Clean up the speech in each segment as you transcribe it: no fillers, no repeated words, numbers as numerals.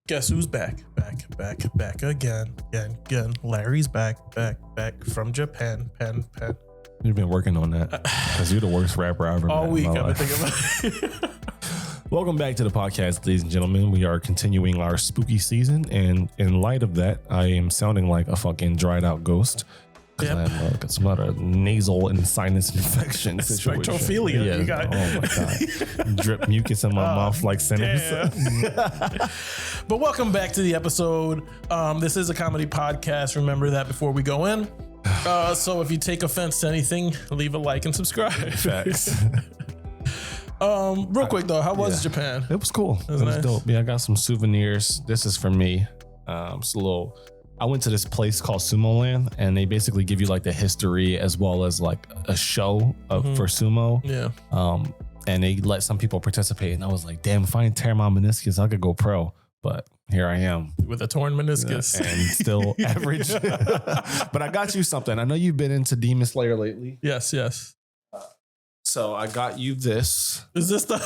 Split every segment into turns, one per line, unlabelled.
Guess who's back again. Larry's back from Japan. Pen.
You've been working on that because you're the worst rapper I've ever met.
All week I've been thinking about it.
Welcome back to the podcast, ladies and gentlemen. We are continuing our spooky season, and in light of that, I am sounding like a fucking dried out ghost. Yep. I have got some lot of nasal and sinus infection situation.
Spectrophilia.
Yeah.
You got.
Oh my god! Drip mucus in my mouth like sinners.
But welcome back to the episode. This is a comedy podcast. Remember that before we go in. So if you take offense to anything, leave a like and subscribe. Facts. Real quick though, how was Japan?
It was cool. It was nice. Dope. Yeah, I got some souvenirs. This is for me. It's a little. I went to this place called Sumo Land, and they basically give you like the history as well as like a show for sumo. Yeah. And they let some people participate, and I was like, damn, if I didn't tear my meniscus, I could go pro. But here I am
with a torn meniscus
and still average. But I got you something. I know you've been into Demon Slayer lately.
Yes.
So I got you this.
Is this the?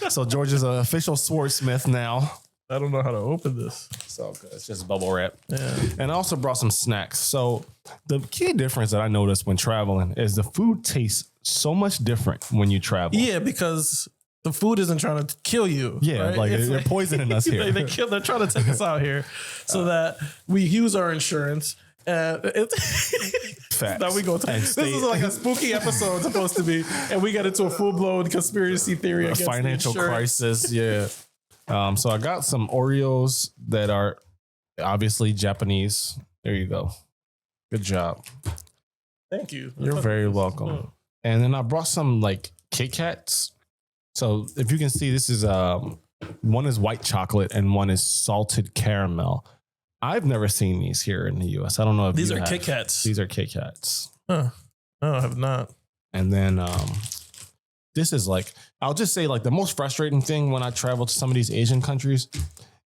So George is an official swordsmith now.
I don't know how to open this.
So good. It's just bubble wrap.
Yeah.
And I also brought some snacks. So the key difference that I noticed when traveling is the food tastes so much different when you travel.
Yeah, because the food isn't trying to kill you.
Yeah,
right?
like they're poisoning us here.
They're trying to take us out here so that we use our insurance.
Facts.
Now we go to this is like a spooky episode supposed to be, and we get into a full blown conspiracy theory against
financial
the
crisis. Yeah. So I got some Oreos that are obviously Japanese. There you go. Good job.
Thank you.
You're very welcome. Oh. And then I brought some like Kit Kats. So if you can see, this is one is white chocolate and one is salted caramel. I've never seen these here in the US. I don't know if
these are Kit Kats.
These are Kit Kats.
Huh. No, I have not.
And then this is like, I'll just say like the most frustrating thing when I travel to some of these Asian countries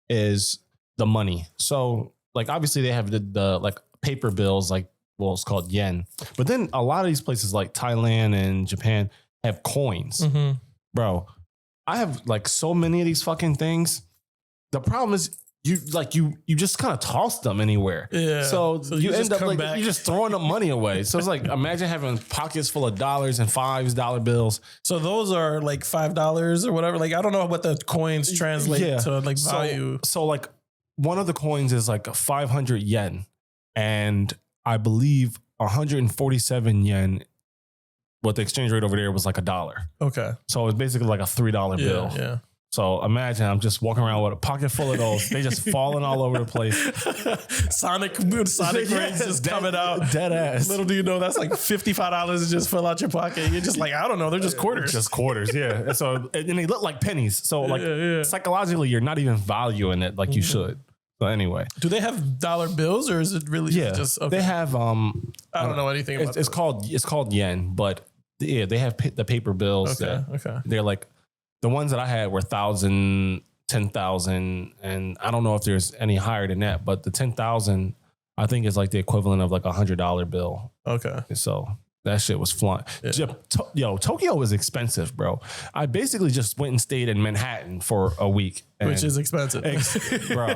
is the money. So like obviously they have the like paper bills, like it's called yen. But then a lot of these places like Thailand and Japan have coins. Mm-hmm. Bro, I have like so many of these fucking things. The problem is you just kind of toss them anywhere. Yeah. So you end up like you're just throwing up money away. So it's like imagine having pockets full of dollars and $5 bills.
So those are like $5 or whatever. Like I don't know what the coins translate to like value.
So like one of the coins is like 500 yen, and I believe 147 yen. What the exchange rate over there was like $1. Okay. So it's basically like a $3 bill. Yeah. So imagine I'm just walking around with a pocket full of those. They just falling all over the place.
Sonic rays just coming out.
Dead ass.
Little do you know that's like $55 to just fill out your pocket. You're just like, I don't know. They're just quarters.
Just quarters, yeah. And so and they look like pennies. So like psychologically, you're not even valuing it like you should. So anyway.
Do they have dollar bills or is it really just okay?
They have
I don't know anything about it.
It's called yen, but yeah, they have the paper bills.
Okay.
They're like the ones that I had were 1,000, 10,000, and I don't know if there's any higher than that, but the 10,000 I think is like the equivalent of like $100 bill.
Okay.
So that shit was flying. Yeah. Tokyo is expensive, bro. I basically just went and stayed in Manhattan for a week.
Which is expensive.
Bro.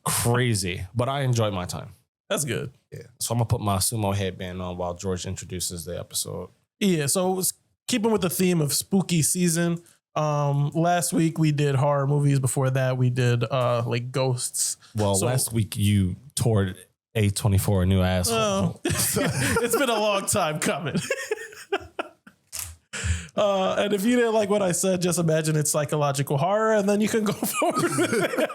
Crazy. But I enjoyed my time.
That's good.
Yeah. So I'm going to put my sumo headband on while George introduces the episode.
Yeah. So it was keeping with the theme of spooky season. Last week we did horror movies. Before that we did like ghosts.
Well, last week you toured A24 a new asshole.
Oh. It's been a long time coming. And if you didn't like what I said, just imagine it's psychological horror and then you can go forward with it.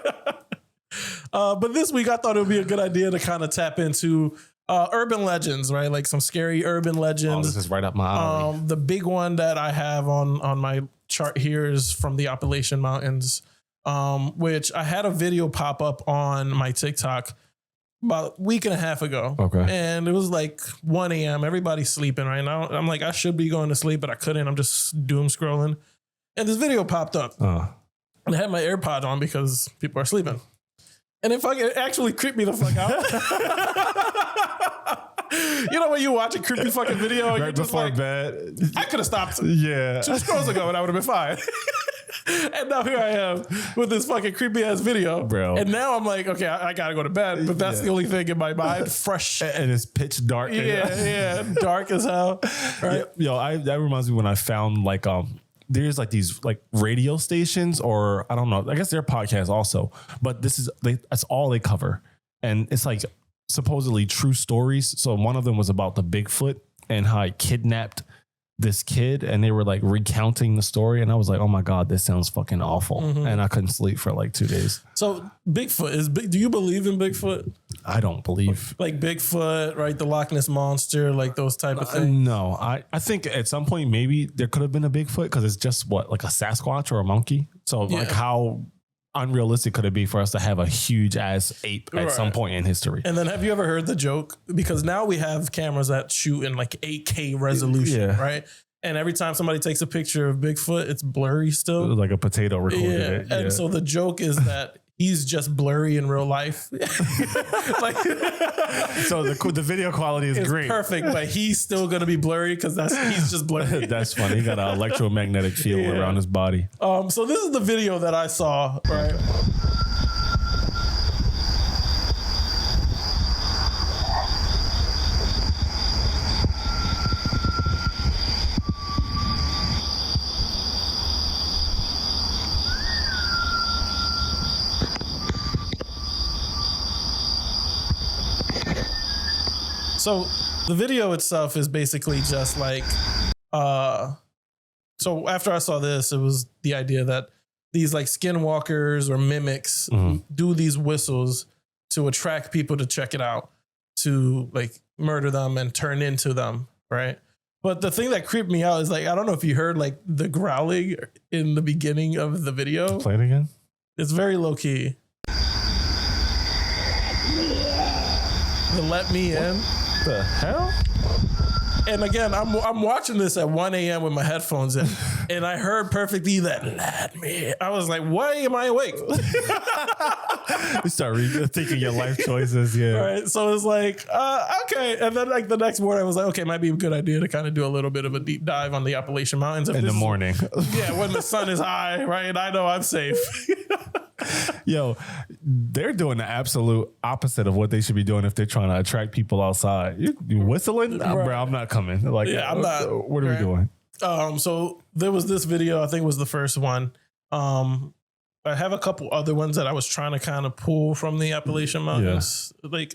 But this week I thought it would be a good idea to kind of tap into urban legends, right? Like some scary urban legends.
Oh, this is right up my alley.
The big one that I have on my chart here is from the Appalachian Mountains, which I had a video pop up on my TikTok about a week and a half ago. Okay. And it was like 1 a.m. Everybody's sleeping right now. I'm like, I should be going to sleep, but I couldn't. I'm just doom scrolling. And this video popped up. And I had my AirPod on because people are sleeping. And it actually creeped me the fuck out. You know when you watch a creepy fucking video and
right
you're just
before
like,
bed.
I could have stopped
2
scrolls ago and I would have been fine. And now here I am with this fucking creepy ass video,
bro.
And now I'm like, okay, I gotta go to bed. But that's the only thing in my mind. Fresh,
and it's pitch dark.
Yeah, dark as hell. Right?
That reminds me when I found like there's like these like radio stations, or I don't know. I guess they're podcasts also, but that's all they cover, and it's like supposedly true stories. So one of them was about the Bigfoot and how I kidnapped this kid, and they were like recounting the story, and I was like, oh my God, this sounds fucking awful. And I couldn't sleep for like 2 days.
So Bigfoot do you believe in Bigfoot?
I don't believe
like Bigfoot, right? The Loch Ness monster, like those type of things.
No, I think at some point maybe there could have been a Bigfoot, because it's just like a Sasquatch or a monkey. So like how unrealistic could it be for us to have a huge ass ape at some point in history?
And then have you ever heard the joke? Because now we have cameras that shoot in like 8K resolution, right? And every time somebody takes a picture of Bigfoot, it's blurry still.
Like a potato recorded it. Yeah.
And so the joke is that he's just blurry in real life. Like,
so the video quality is great.
Perfect, but he's still going to be blurry because he's just blurry.
That's funny. He got an electromagnetic field around his body.
So this is the video that I saw, right? So the video itself is basically just like, so after I saw this, it was the idea that these like skinwalkers or mimics do these whistles to attract people to check it out, to like murder them and turn into them, right? But the thing that creeped me out is like, I don't know if you heard like the growling in the beginning of the video.
Play it again.
It's very low key. The let me in.
The hell?
And again, I'm watching this at 1 a.m. with my headphones in, and I heard perfectly that let me. I was like, why am I awake?
You start thinking your life choices,
Right. So it's like, okay. And then like the next morning, I was like, okay, it might be a good idea to kind of do a little bit of a deep dive on the Appalachian Mountains
in the morning.
When the sun is high, right? And I know I'm safe.
Yo, they're doing the absolute opposite of what they should be doing if they're trying to attract people outside. You whistling? Nah, bro, I'm not coming. Like,
I'm not.
What are we doing?
So there was this video, I think it was the first one. I have a couple other ones that I was trying to kind of pull from the Appalachian Mountains, like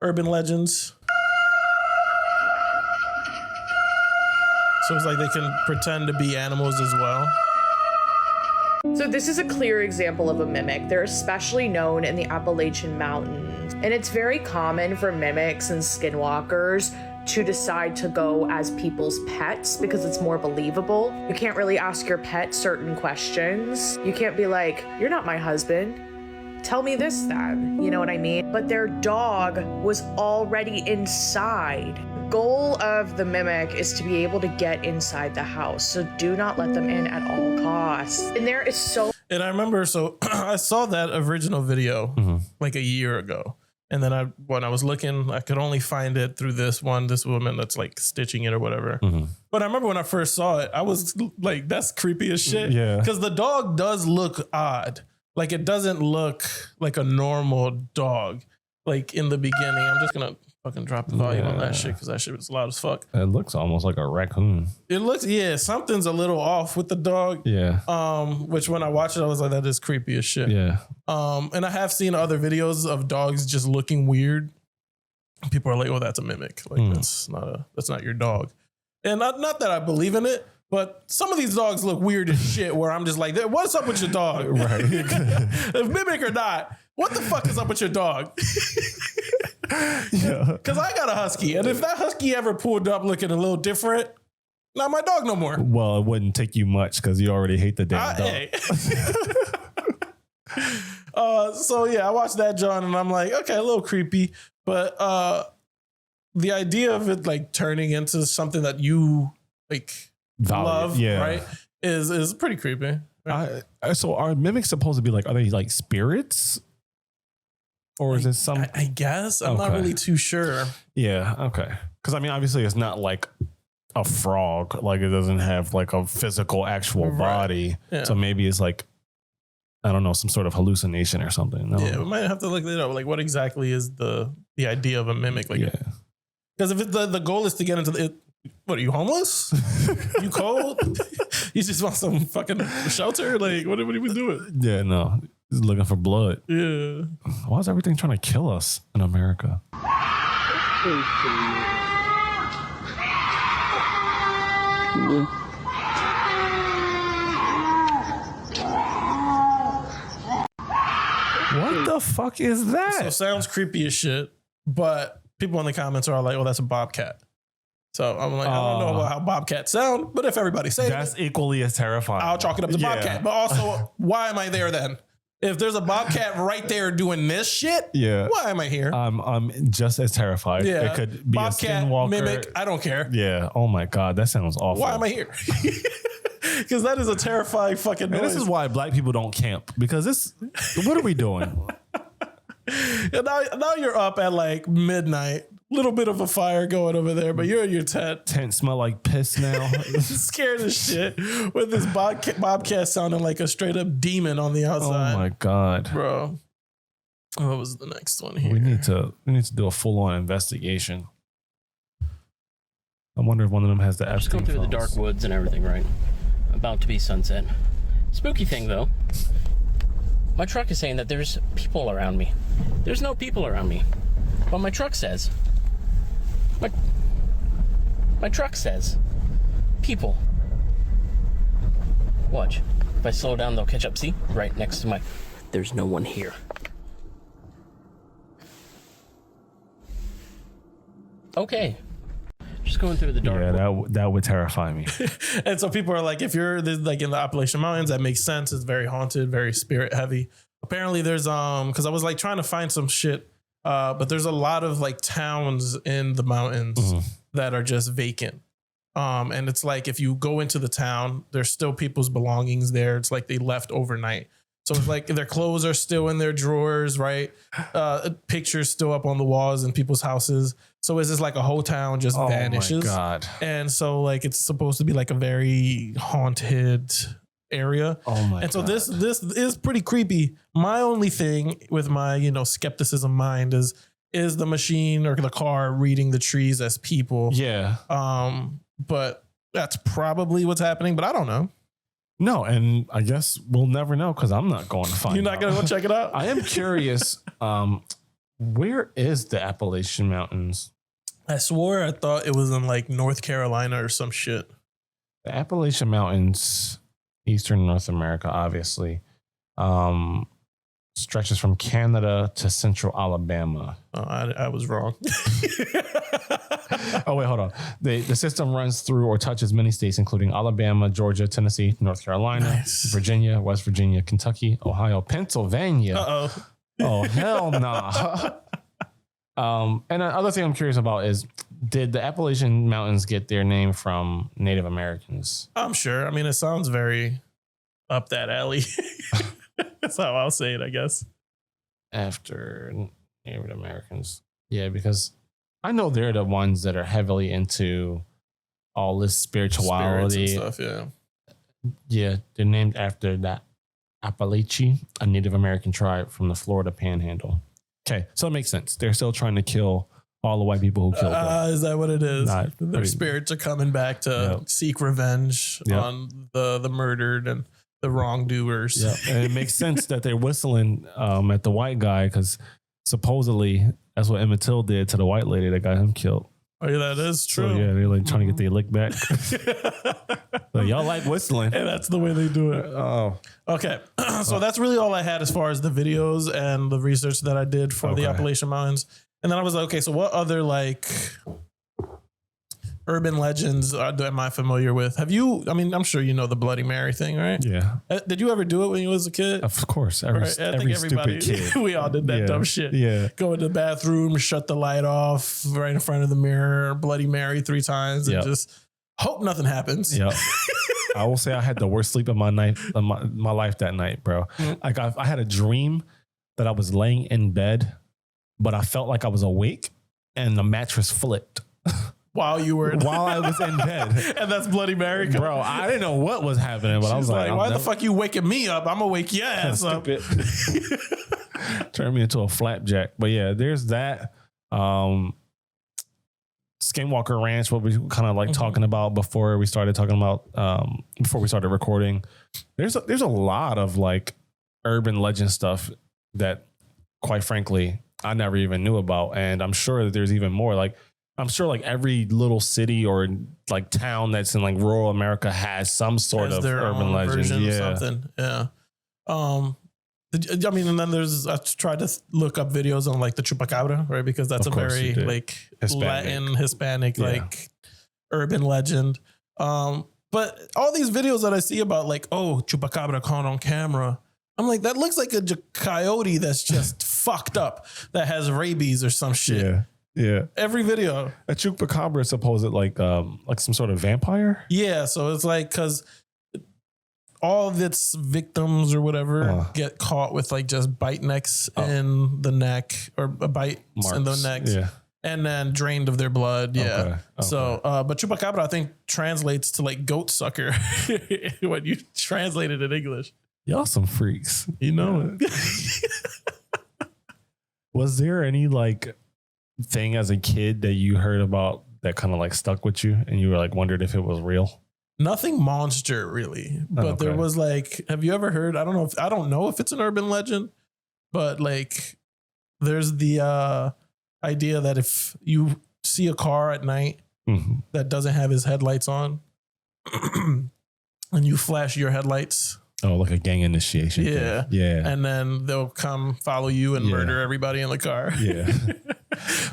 urban legends. So it's like they can pretend to be animals as well.
So this is a clear example of a mimic. They're especially known in the Appalachian Mountains. And it's very common for mimics and skinwalkers to decide to go as people's pets because it's more believable. You can't really ask your pet certain questions. You can't be like, you're not my husband. Tell me this then. You know what I mean? But their dog was already inside. The goal of the mimic is to be able to get inside the house. So do not let them in at all costs. And there is so...
And I remember, so I saw that original video like a year ago. And then when I was looking, I could only find it through this woman that's like stitching it or whatever. But I remember when I first saw it, I was like, that's creepy as shit.
Yeah.
Because the dog does look odd. Like it doesn't look like a normal dog. Like in the beginning, I'm just going to fucking drop the volume on that shit because that shit was loud as fuck.
It looks almost like a raccoon.
It looks, something's a little off with the dog.
Yeah.
Which when I watched it, I was like, that is creepy as shit.
Yeah.
And I have seen other videos of dogs just looking weird. People are like, "Oh, that's a mimic. Like that's not your dog." And not that I believe in it, but some of these dogs look weird as shit. Where I'm just like, "What's up with your dog?"
Right.
If mimic or not, what the fuck is up with your dog? Because I got a husky, and if that husky ever pulled up looking a little different, not my dog no more.
Well, it wouldn't take you much because you already hate the damn dog.
Hey. So yeah, I watched that, John, and I'm like, okay, a little creepy, but the idea of it like turning into something that you like love, right, is pretty creepy. Right?
So are mimics supposed to be like? Are they like spirits, or is it some?
I guess I'm not really too sure.
Yeah. Okay. Because I mean, obviously, it's not like a frog. Like it doesn't have like a physical actual body. Yeah. So maybe it's like, I don't know, some sort of hallucination or something. No.
Yeah, we might have to look it up. Like what exactly is the idea of a mimic? Like, because if the goal is to get into it, what are you, homeless? You cold? You just want some fucking shelter? Like what are we doing?
Yeah, no. He's looking for blood.
Yeah.
Why is everything trying to kill us in America? What the fuck is that?
So it sounds creepy as shit, but people in the comments are all like, "Oh, that's a bobcat." So I'm like, I don't know how bobcats sound, but if everybody's saying
that's equally as terrifying,
I'll chalk it up to bobcat. But also, why am I there then? If there's a bobcat right there doing this shit, why am I here?
I'm just as terrified. Yeah. It could be
bobcat,
a skinwalker.
mimic, I don't care.
Yeah. Oh my God, that sounds awful.
Why am I here? Because that is a terrifying fucking noise.
And this is why black people don't camp. Because what are we doing?
And now you're up at like midnight. Little bit of a fire going over there, but you're in your tent.
Tent smell like piss now.
Scared as shit with this bobcat sounding like a straight up demon on the outside.
Oh my God,
bro! What was the next one here?
We need to do a full on investigation. I wonder if one of them has the Epstein.
Just going through the dark woods and everything, right? About to be sunset. Spooky thing though. My truck is saying that there's people around me. There's no people around me, but my truck says. My truck says people. Watch. If I slow down, they'll catch up. See? Right next to my... There's no one here. Okay. Just going through the dark.
Yeah, that would terrify me.
And so people are like, if you're like in the Appalachian Mountains, that makes sense. It's very haunted, very spirit heavy. Apparently there's because I was like trying to find some shit. But there's a lot of like towns in the mountains that are just vacant. And it's like, if you go into the town, there's still people's belongings there. It's like they left overnight. So it's like their clothes are still in their drawers, right? Pictures still up on the walls in people's houses. So it's just like a whole town just vanishes.
Oh my God.
And so like, it's supposed to be like a very haunted area.
Oh my
And so
God.
this is pretty creepy. My only thing with my, skepticism mind is the machine or the car reading the trees as people.
Yeah.
But that's probably what's happening, but I don't know.
No, and I guess we'll never know because I'm not going to find out.
You're not going to go check it out?
I am curious, where is the Appalachian Mountains?
I swore I thought it was in like North Carolina or some shit.
The Appalachian Mountains, Eastern North America, obviously, stretches from Canada to central Alabama.
Oh, I was wrong.
Oh, wait, hold on. The system runs through or touches many states, including Alabama, Georgia, Tennessee, North Carolina, Virginia, West Virginia, Kentucky, Ohio, Pennsylvania.
Uh-oh.
Oh, hell nah. And another thing I'm curious about is, did the Appalachian Mountains get their name from Native Americans?
I'm sure. I mean, it sounds very up that alley. That's how I'll say it, I guess.
After Native Americans. Yeah, because I know they're the ones that are heavily into all this spirituality.
Spirits and stuff, yeah.
Yeah, they're named after that Appalachian, a Native American tribe from the Florida Panhandle. Okay, so it makes sense. They're still trying to kill all the white people who killed them.
Is that what it is? Their spirits are coming back to seek revenge on the murdered and the wrongdoers.
Yeah, and it makes sense that they're whistling at the white guy because supposedly that's what Emmett Till did to the white lady that got him killed.
Oh, yeah, that is true.
So, yeah, they're like trying to get their lick back. So y'all like whistling.
And that's the way they do it.
Oh.
Okay. So that's really all I had as far as the videos and the research that I did for the Appalachian Mountains. And then I was like, okay, so what other like urban legends am I familiar with? Have you, I mean, I'm sure you know the Bloody Mary thing, right?
Yeah.
Did you ever do it when you was a kid?
Of course. Every stupid kid.
We all did that dumb shit.
Yeah.
Go into the bathroom, shut the light off right in front of the mirror, Bloody Mary 3 times, and just hope nothing happens.
Yeah. I will say I had the worst sleep of my life that night, bro. Like I had a dream that I was laying in bed, but I felt like I was awake and the mattress flipped.
while
I was in bed.
And that's Bloody Mary.
Bro, I didn't know what was happening, but I was like,
why the fuck you waking me up? I'm gonna wake your ass up.
Turn me into a flapjack. But yeah, there's that. Skinwalker Ranch, what we kind of like talking about before we started recording. There's a lot of like urban legend stuff that, quite frankly, I never even knew about, and I'm sure that there's even more. Like, I'm sure like every little city or like town that's in like rural America has some sort of urban legend. Yeah.
Something. Yeah. I mean, and then I tried to look up videos on like the chupacabra, right? Because that's a very like Hispanic, like urban legend. But all these videos that I see about like, oh, chupacabra caught on camera, I'm like, that looks like a coyote that's just fucked up, that has rabies or some shit.
Yeah. Yeah.
Every video.
A chupacabra is supposed like some sort of vampire?
Yeah. So it's like, because all of its victims or whatever get caught with like just bite necks in the neck, or bites in the necks. Yeah. And then drained of their blood. Yeah. Okay. So, but chupacabra, I think, translates to like goat sucker when you translate it in English.
Y'all some freaks.
You know it.
Was there any like thing as a kid that you heard about that kind of like stuck with you and you were like wondered if it was real?
Nothing monster really, but there was like, have you ever heard? I don't know if it's an urban legend, but like there's the idea that if you see a car at night that doesn't have his headlights on, and you flash your headlights.
Oh, like a gang initiation.
Yeah.
Thing. Yeah.
And then they'll come follow you and murder everybody in the car.
Yeah.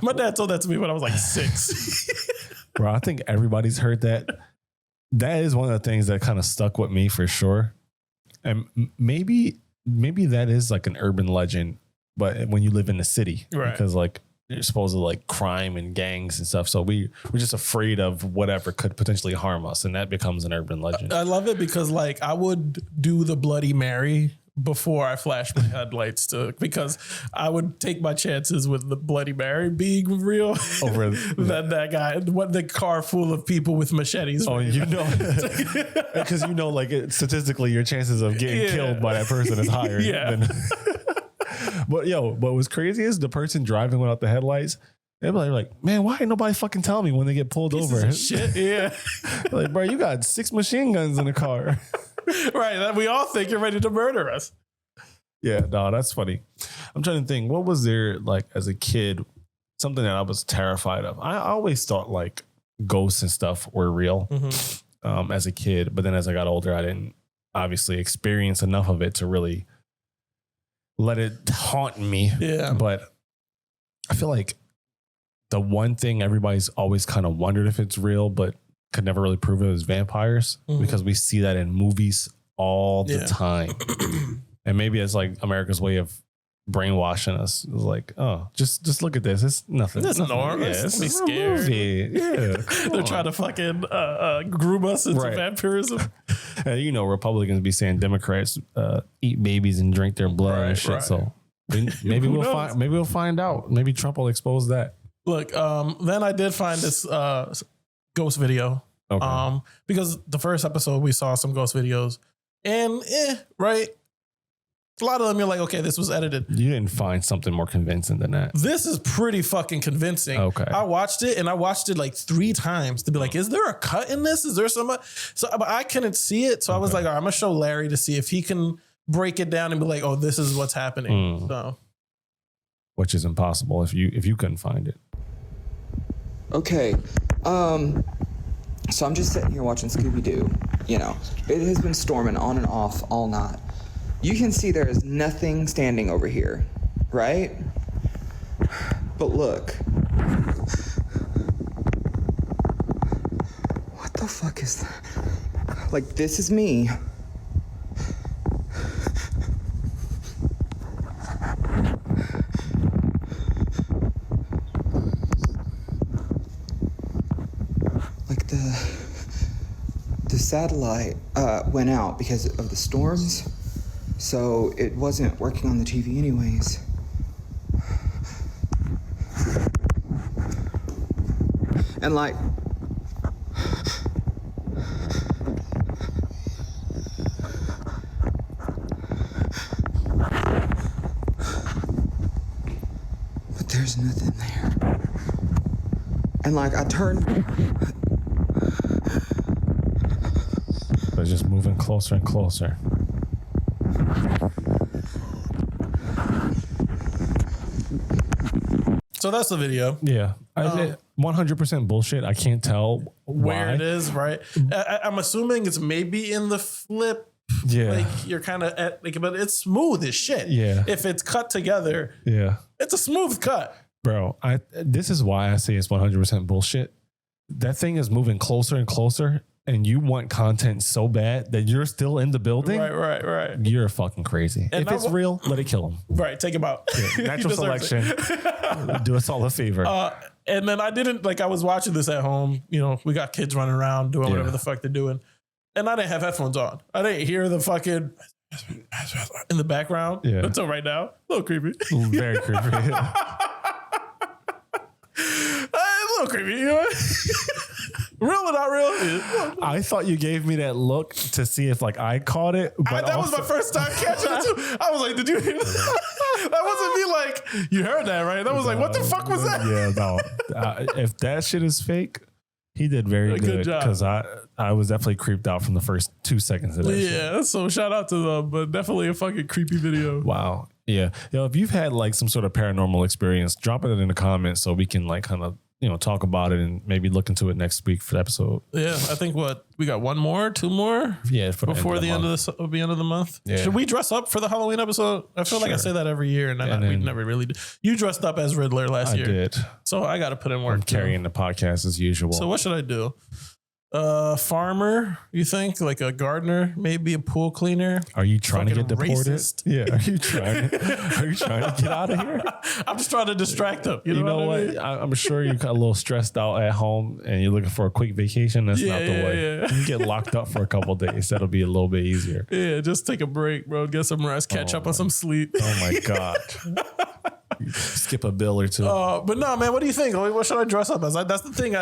My dad told that to me when I was like 6.
Bro, I think everybody's heard that. That is one of the things that kind of stuck with me for sure. And maybe that is like an urban legend, but when you live in the city, right? Because like you're supposed to like crime and gangs and stuff. So we're just afraid of whatever could potentially harm us. And that becomes an urban legend.
I love it because like I would do the Bloody Mary before I flash my headlights because I would take my chances with the Bloody Mary being real over than that guy, the car full of people with machetes.
Oh, you know, because you know, like statistically, your chances of getting killed by that person is higher. Than But what was crazy is the person driving without the headlights. Everybody like, man, why ain't nobody fucking tell me when they get pulled over?
Shit, yeah.
Like, bro, you got 6 machine guns in the car.
Right, we all think you're ready to murder us.
Yeah, no, that's funny. I'm trying to think, what was there like as a kid, something that I was terrified of? I always thought like ghosts and stuff were real as a kid, but then as I got older, I didn't obviously experience enough of it to really let it haunt me.
Yeah.
But I feel like the one thing everybody's always kind of wondered if it's real, but could never really prove it, is vampires, because we see that in movies all the time. And maybe it's like America's way of brainwashing us. It's like, oh, just look at this. It's nothing.
It's normal.
Yeah,
it's be scared.
Yeah.
They're trying to fucking groom us into vampirism.
And you know, Republicans be saying Democrats eat babies and drink their blood and shit. Right. So maybe we'll find out. Maybe Trump will expose that.
Look, then I did find this ghost video. Okay. Because the first episode we saw some ghost videos, and right. A lot of them, you're like, okay, this was edited. You
didn't find something more convincing than that.
This is pretty fucking convincing.
Okay.
I watched it like 3 times to be like, is there a cut in this? Is there somebody? So, but I couldn't see it. So I was like, all right, I'm going to show Larry to see if he can break it down and be like, oh, this is what's happening. So,
which is impossible if you couldn't find it.
Okay. So I'm just sitting here watching Scooby-Doo. You know, it has been storming on and off all night. You can see there is nothing standing over here, right? But look. What the fuck is that? Like, this is me. Like, the satellite went out because of the storms. So it wasn't working on the TV anyways. And like, but there's nothing there. And like I turned.
They're just moving closer and closer.
So that's the video.
Yeah. 100% bullshit. I can't tell
Where
why.
it is, right? I'm assuming it's maybe in the flip.
Yeah.
Like you're kind of at, like, but it's smooth as shit.
Yeah.
If it's cut together,
Yeah.
it's a smooth cut.
Bro, this is why I say it's 100% bullshit. That thing is moving closer and closer, and you want content so bad that you're still in the building.
Right.
You're fucking crazy.
And
if it's real, let it kill him.
Right, take him out.
Yeah, natural selection. Do us all a favor.
And then I was watching this at home. You know, we got kids running around doing whatever the fuck they're doing. And I didn't have headphones on. I didn't hear the fucking in the background.
Yeah.
Until right now. A little creepy.
Very creepy.
A little creepy, you know? Real or not real?
I thought you gave me that look to see if like I caught it. But
that was my first time catching it too. I was like, did you hear that? That wasn't me like, you heard that, right? That was like, what the fuck was that?
Yeah, no. If that shit is fake, he did very good
job.
because I was definitely creeped out from the first 2 seconds of that shit.
Yeah, so shout out to them, but definitely a fucking creepy video.
Wow. Yeah. If you've had like some sort of paranormal experience, drop it in the comments so we can like kind of, talk about it and maybe look into it next week for the episode.
Yeah, I think we got two more?
Yeah,
before the end of the month.
Yeah.
Should we dress up for the Halloween episode? I feel like I say that every year, and we never really do. You dressed up as Riddler last year.
I did.
So I got to put in work.
I'm carrying the podcast as usual.
So what should I do? Farmer, you think? Like a gardener, maybe a pool cleaner?
Are you trying to get deported?
Racist.
Yeah. Are you trying to get out of here?
I'm just trying to distract them. You know what? I mean?
I'm sure you got a little stressed out at home and you're looking for a quick vacation. That's not the way.
Yeah.
You get locked up for a couple of days. That'll be a little bit easier.
Yeah, just take a break, bro. Get some rest, catch up on some sleep.
Oh my God. Skip a bill or two.
But no, man, what do you think? What should I dress up as? That's the thing. I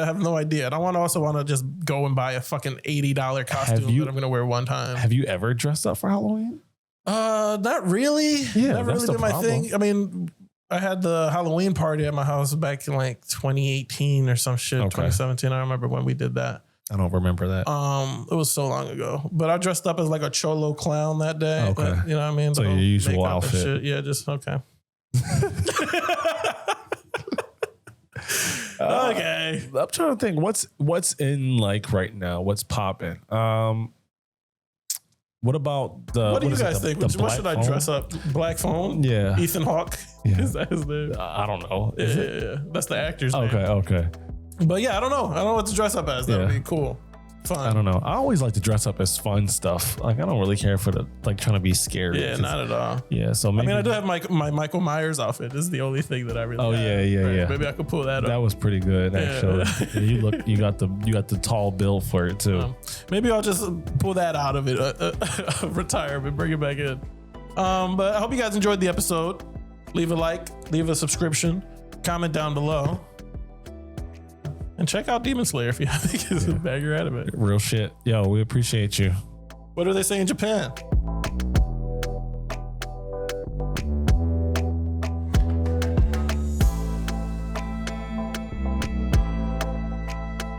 have no idea. And I also want to just go and buy a fucking $80 costume that I'm going to wear one time.
Have you ever dressed up for Halloween?
Not really.
Yeah,
never really been my thing. I mean, I had the Halloween party at my house back in like 2018 or some shit, 2017. I remember when we did that.
I don't remember that.
It was so long ago. But I dressed up as like a cholo clown that day.
Okay.
But, you know what I mean?
So your usual outfit.
Shit. Yeah, just okay. Okay.
I'm trying to think what's in like right now. What's popping? What about the?
What do you guys think? What should I dress up? Black Phone?
Yeah.
Ethan Hawke?
Yeah.
Is that his name?
I don't know.
Yeah. That's the actor's name.
Okay.
But yeah, I don't know. I don't know what to dress up as. That would be cool. Fun.
I don't know. I always like to dress up as fun stuff. Like I don't really care for the trying to be scared.
Yeah, not at all.
Yeah, so maybe
I do have my Michael Myers outfit. This is the only thing that I really.
Oh
have.
Yeah.
Maybe I could pull that up.
That was pretty good actually. Yeah, you got the tall build for it too.
Maybe I'll just pull that out of it, retirement, bring it back in. But I hope you guys enjoyed the episode. Leave a like, leave a subscription, comment down below. And check out Demon Slayer if you have to get a bag your anime.
Real shit. Yo, we appreciate you.
What do they say in Japan?